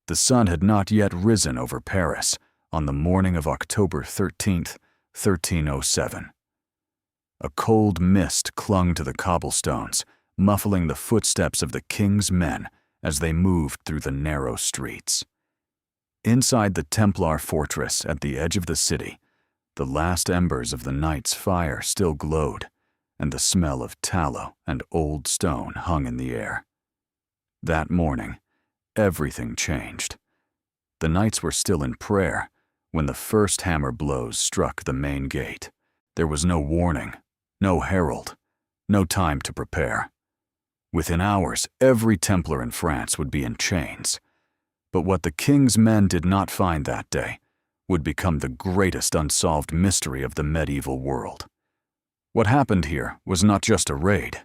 The sun had not yet risen over Paris on the morning of October 13th, 1307. A cold mist clung to the cobblestones, muffling the footsteps of the king's men as they moved through the narrow streets. Inside the Templar fortress at the edge of the city, the last embers of the night's fire still glowed, and the smell of tallow and old stone hung in the air. That morning, everything changed. The knights were still in prayer when the first hammer blows struck the main gate. There was no warning, no herald, no time to prepare. Within hours, every Templar in France would be in chains. But what the king's men did not find that day would become the greatest unsolved mystery of the medieval world. What happened here was not just a raid.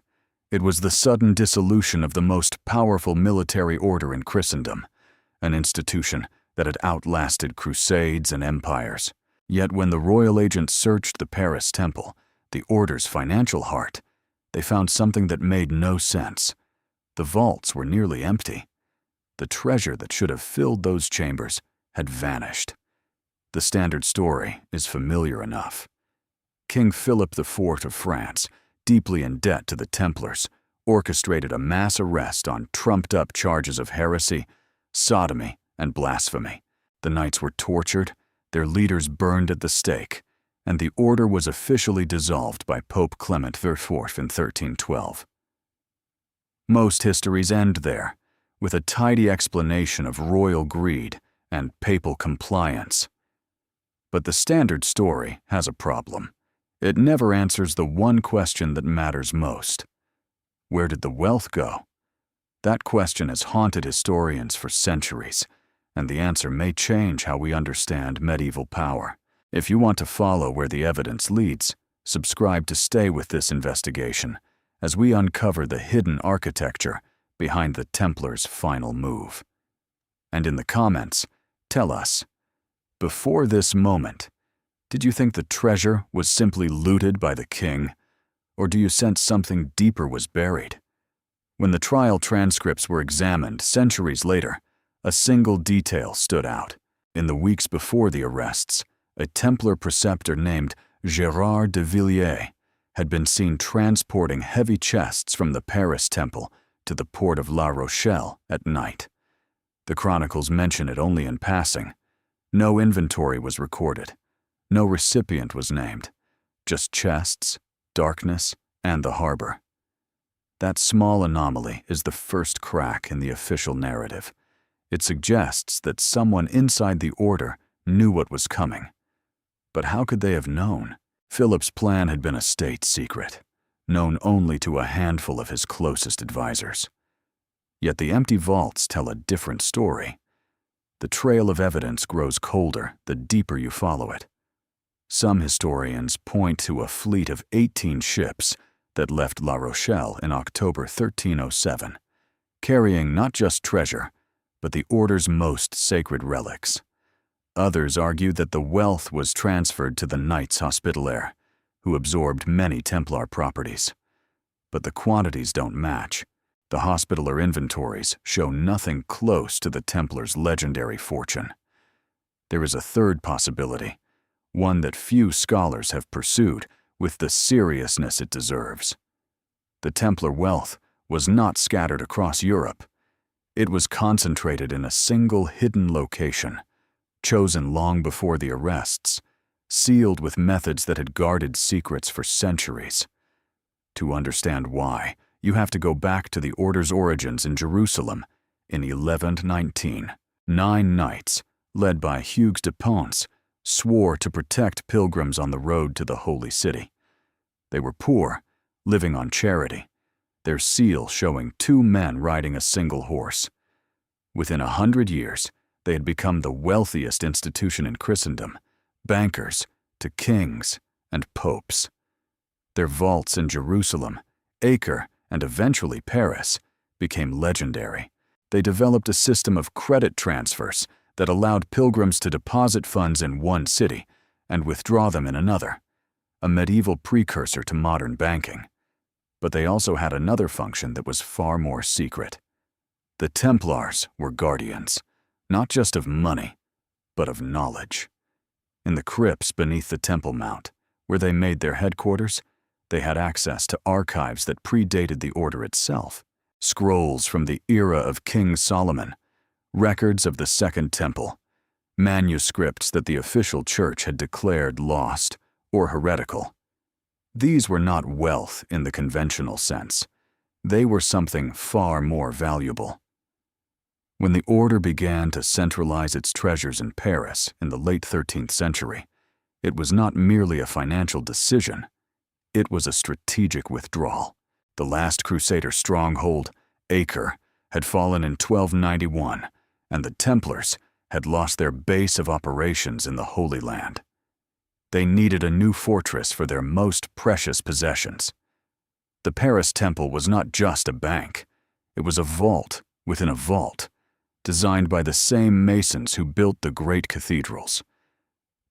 It was the sudden dissolution of the most powerful military order in Christendom, an institution that had outlasted crusades and empires. Yet when the royal agents searched the Paris temple, the order's financial heart, they found something that made no sense. The vaults were nearly empty. The treasure that should have filled those chambers had vanished. The standard story is familiar enough. King Philip IV of France, deeply in debt to the Templars, orchestrated a mass arrest on trumped-up charges of heresy, sodomy, and blasphemy. The knights were tortured, their leaders burned at the stake, and the order was officially dissolved by Pope Clement IV in 1312. Most histories end there, with a tidy explanation of royal greed and papal compliance. But the standard story has a problem. It never answers the one question that matters most. Where did the wealth go? That question has haunted historians for centuries, and the answer may change how we understand medieval power. If you want to follow where the evidence leads, subscribe to stay with this investigation as we uncover the hidden architecture behind the Templars' final move. And in the comments, tell us, before this moment, did you think the treasure was simply looted by the king, or do you sense something deeper was buried? When the trial transcripts were examined centuries later, a single detail stood out. In the weeks before the arrests, a Templar preceptor named Gérard de Villiers had been seen transporting heavy chests from the Paris temple to the port of La Rochelle at night. The chronicles mention it only in passing. No inventory was recorded. No recipient was named. Just chests, darkness, and the harbor. That small anomaly is the first crack in the official narrative. It suggests that someone inside the order knew what was coming. But how could they have known? Philip's plan had been a state secret, known only to a handful of his closest advisors. Yet the empty vaults tell a different story. The trail of evidence grows colder the deeper you follow it. Some historians point to a fleet of 18 ships that left La Rochelle in October 1307, carrying not just treasure, but the order's most sacred relics. Others argue that the wealth was transferred to the Knights Hospitaliers, who absorbed many Templar properties. But the quantities don't match. The Hospitaller inventories show nothing close to the Templars' legendary fortune. There is a third possibility, one that few scholars have pursued with the seriousness it deserves. The Templar wealth was not scattered across Europe. It was concentrated in a single hidden location, chosen long before the arrests, sealed with methods that had guarded secrets for centuries. To understand why, you have to go back to the order's origins in Jerusalem in 1119. 9 knights, led by Hugues de Pons, swore to protect pilgrims on the road to the Holy City. They were poor, living on charity, their seal showing 2 men riding a single horse. Within 100 years, they had become the wealthiest institution in Christendom, bankers to kings and popes. Their vaults in Jerusalem, Acre, and eventually Paris became legendary. They developed a system of credit transfers that allowed pilgrims to deposit funds in one city and withdraw them in another, a medieval precursor to modern banking. But they also had another function that was far more secret. The Templars were guardians, not just of money, but of knowledge. In the crypts beneath the Temple Mount, where they made their headquarters, they had access to archives that predated the order itself, scrolls from the era of King Solomon, records of the Second Temple, manuscripts that the official church had declared lost or heretical. These were not wealth in the conventional sense. They were something far more valuable. When the order began to centralize its treasures in Paris in the late 13th century, it was not merely a financial decision. It was a strategic withdrawal. The last Crusader stronghold, Acre, had fallen in 1291, and the Templars had lost their base of operations in the Holy Land. They needed a new fortress for their most precious possessions. The Paris Temple was not just a bank. It was a vault within a vault, designed by the same masons who built the great cathedrals.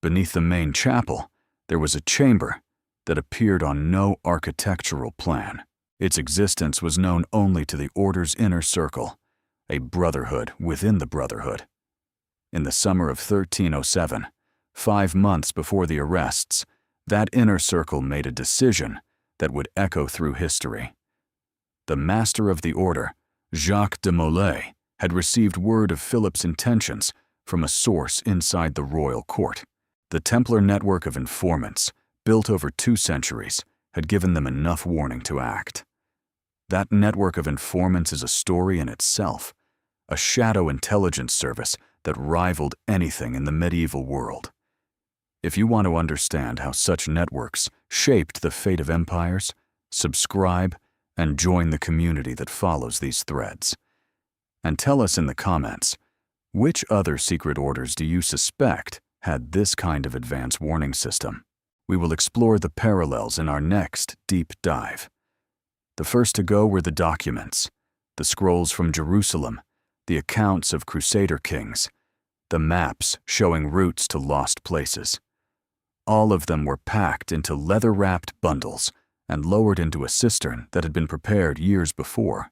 Beneath the main chapel, there was a chamber that appeared on no architectural plan. Its existence was known only to the order's inner circle, a brotherhood within the brotherhood. In the summer of 1307, 5 months before the arrests, that inner circle made a decision that would echo through history. The master of the order, Jacques de Molay, had received word of Philip's intentions from a source inside the royal court. The Templar network of informants, built over 2 centuries, had given them enough warning to act. That network of informants is a story in itself, a shadow intelligence service that rivaled anything in the medieval world. If you want to understand how such networks shaped the fate of empires, subscribe and join the community that follows these threads. And tell us in the comments, which other secret orders do you suspect had this kind of advanced warning system? We will explore the parallels in our next deep dive. The first to go were the documents, the scrolls from Jerusalem, the accounts of Crusader kings, the maps showing routes to lost places. All of them were packed into leather-wrapped bundles and lowered into a cistern that had been prepared years before.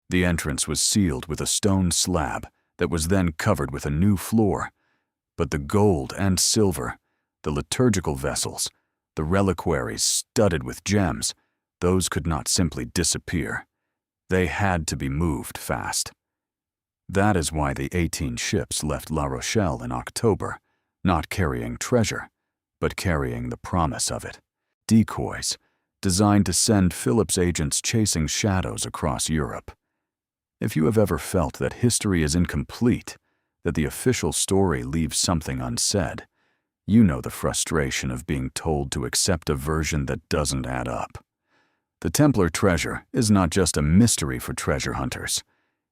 The entrance was sealed with a stone slab that was then covered with a new floor, but the gold and silver, the liturgical vessels, the reliquaries studded with gems, those could not simply disappear. They had to be moved fast. That is why the 18 ships left La Rochelle in October, not carrying treasure, but carrying the promise of it. Decoys, designed to send Philip's agents chasing shadows across Europe. If you have ever felt that history is incomplete, that the official story leaves something unsaid, you know the frustration of being told to accept a version that doesn't add up. The Templar treasure is not just a mystery for treasure hunters.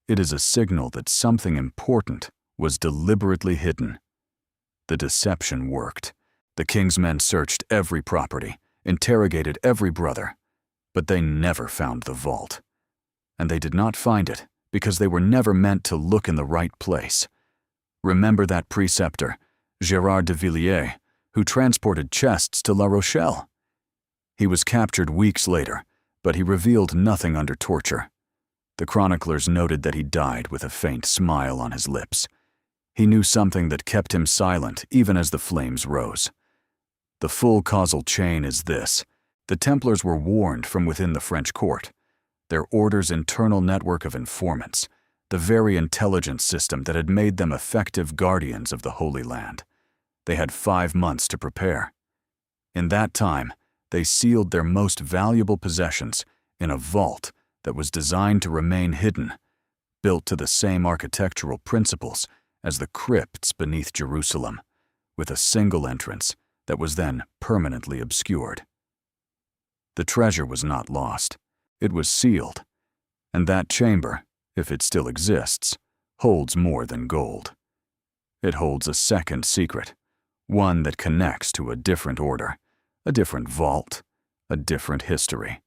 It is a signal that something important was deliberately hidden. The deception worked. The king's men searched every property, interrogated every brother, but they never found the vault. And they did not find it because they were never meant to look in the right place. Remember that preceptor, Gérard de Villiers, who transported chests to La Rochelle? He was captured weeks later, but he revealed nothing under torture. The chroniclers noted that he died with a faint smile on his lips. He knew something that kept him silent even as the flames rose. The full causal chain is this. The Templars were warned from within the French court. Their order's internal network of informants, the very intelligence system that had made them effective guardians of the Holy Land. They had 5 months to prepare. In that time, they sealed their most valuable possessions in a vault that was designed to remain hidden, built to the same architectural principles as the crypts beneath Jerusalem, with a single entrance that was then permanently obscured. The treasure was not lost. It was sealed, and that chamber, if it still exists, holds more than gold. It holds a second secret, one that connects to a different order, a different vault, a different history.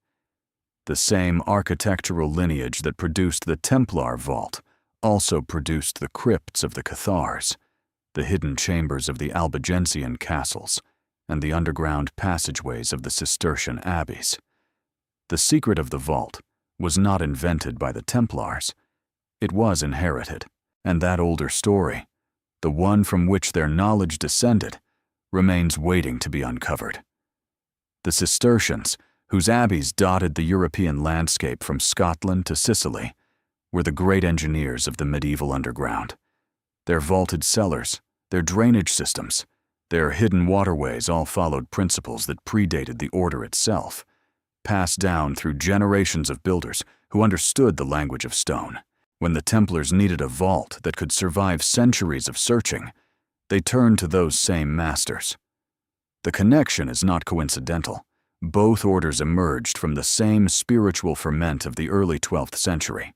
The same architectural lineage that produced the Templar vault also produced the crypts of the Cathars, the hidden chambers of the Albigensian castles, and the underground passageways of the Cistercian abbeys. The secret of the vault was not invented by the Templars. It was inherited. And that older story, the one from which their knowledge descended, remains waiting to be uncovered. The Cistercians, whose abbeys dotted the European landscape from Scotland to Sicily, were the great engineers of the medieval underground. Their vaulted cellars, their drainage systems, their hidden waterways all followed principles that predated the order itself, passed down through generations of builders who understood the language of stone. When the Templars needed a vault that could survive centuries of searching, they turned to those same masters. The connection is not coincidental. Both orders emerged from the same spiritual ferment of the early 12th century.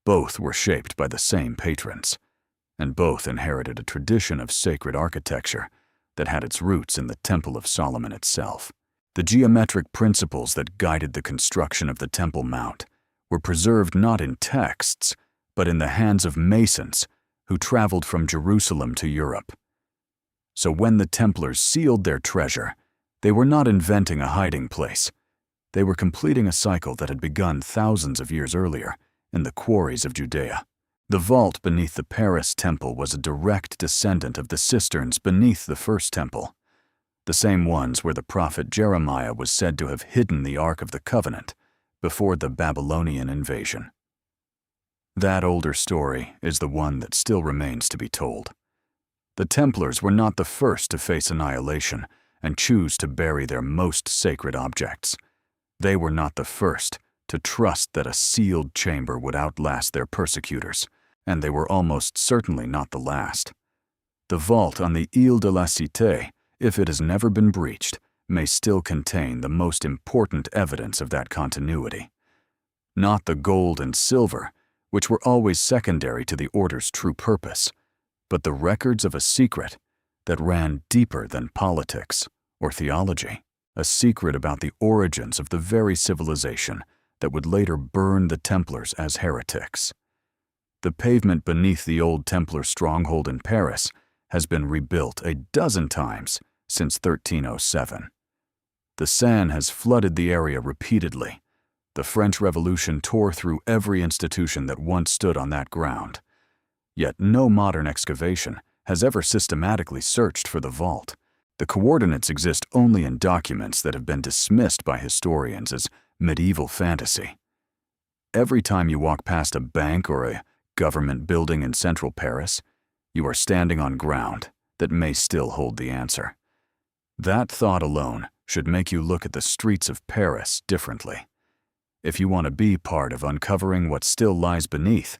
Both were shaped by the same patrons, and both inherited a tradition of sacred architecture that had its roots in the Temple of Solomon itself. The geometric principles that guided the construction of the Temple Mount were preserved not in texts, but in the hands of masons who traveled from Jerusalem to Europe. So when the Templars sealed their treasure, they were not inventing a hiding place. They were completing a cycle that had begun thousands of years earlier in the quarries of Judea. The vault beneath the Paris Temple was a direct descendant of the cisterns beneath the First Temple, the same ones where the prophet Jeremiah was said to have hidden the Ark of the Covenant before the Babylonian invasion. That older story is the one that still remains to be told. The Templars were not the first to face annihilation and choose to bury their most sacred objects. They were not the first to trust that a sealed chamber would outlast their persecutors, and they were almost certainly not the last. The vault on the Ile de la Cité, if it has never been breached, may still contain the most important evidence of that continuity. Not the gold and silver, which were always secondary to the order's true purpose, but the records of a secret that ran deeper than politics or theology, a secret about the origins of the very civilization that would later burn the Templars as heretics. The pavement beneath the old Templar stronghold in Paris has been rebuilt a dozen times since 1307. The Seine has flooded the area repeatedly. The French Revolution tore through every institution that once stood on that ground. Yet no modern excavation has ever systematically searched for the vault. The coordinates exist only in documents that have been dismissed by historians as medieval fantasy. Every time you walk past a bank or a government building in central Paris, you are standing on ground that may still hold the answer. That thought alone should make you look at the streets of Paris differently. If you want to be part of uncovering what still lies beneath,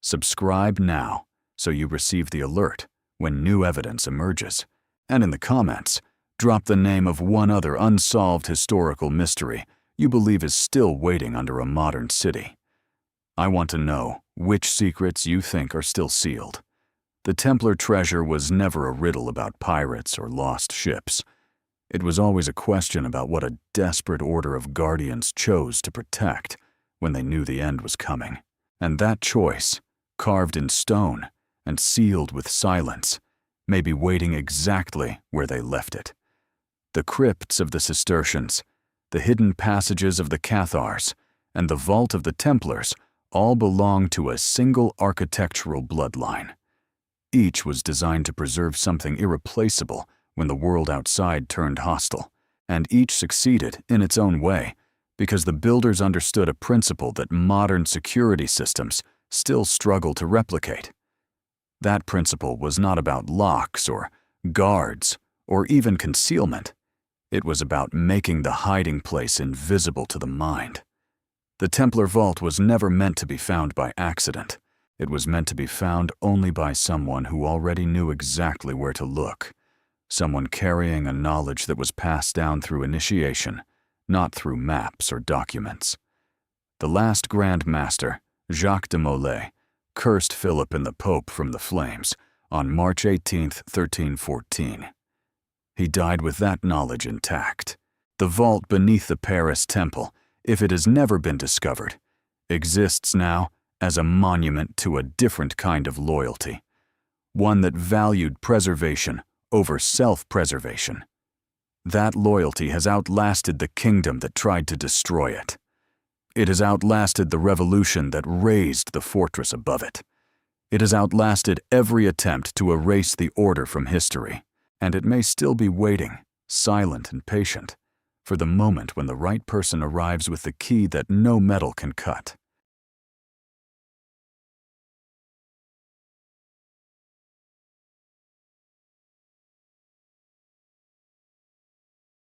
subscribe now so you receive the alert when new evidence emerges. And in the comments, drop the name of one other unsolved historical mystery you believe is still waiting under a modern city. I want to know which secrets you think are still sealed. The Templar treasure was never a riddle about pirates or lost ships. It was always a question about what a desperate order of guardians chose to protect when they knew the end was coming. And that choice, carved in stone and sealed with silence, may be waiting exactly where they left it. The crypts of the Cistercians, the hidden passages of the Cathars, and the vault of the Templars all belong to a single architectural bloodline. Each was designed to preserve something irreplaceable when the world outside turned hostile, and each succeeded in its own way because the builders understood a principle that modern security systems still struggle to replicate. That principle was not about locks or guards or even concealment. It was about making the hiding place invisible to the mind. The Templar vault was never meant to be found by accident. It was meant to be found only by someone who already knew exactly where to look, someone carrying a knowledge that was passed down through initiation, not through maps or documents. The last Grand Master, Jacques de Molay, cursed Philip and the Pope from the flames on March 18, 1314. He died with that knowledge intact. The vault beneath the Paris Temple, if it has never been discovered, exists now as a monument to a different kind of loyalty, one that valued preservation over self-preservation. That loyalty has outlasted the kingdom that tried to destroy it. It has outlasted the revolution that razed the fortress above it. It has outlasted every attempt to erase the order from history, and it may still be waiting, silent and patient, for the moment when the right person arrives with the key that no metal can cut.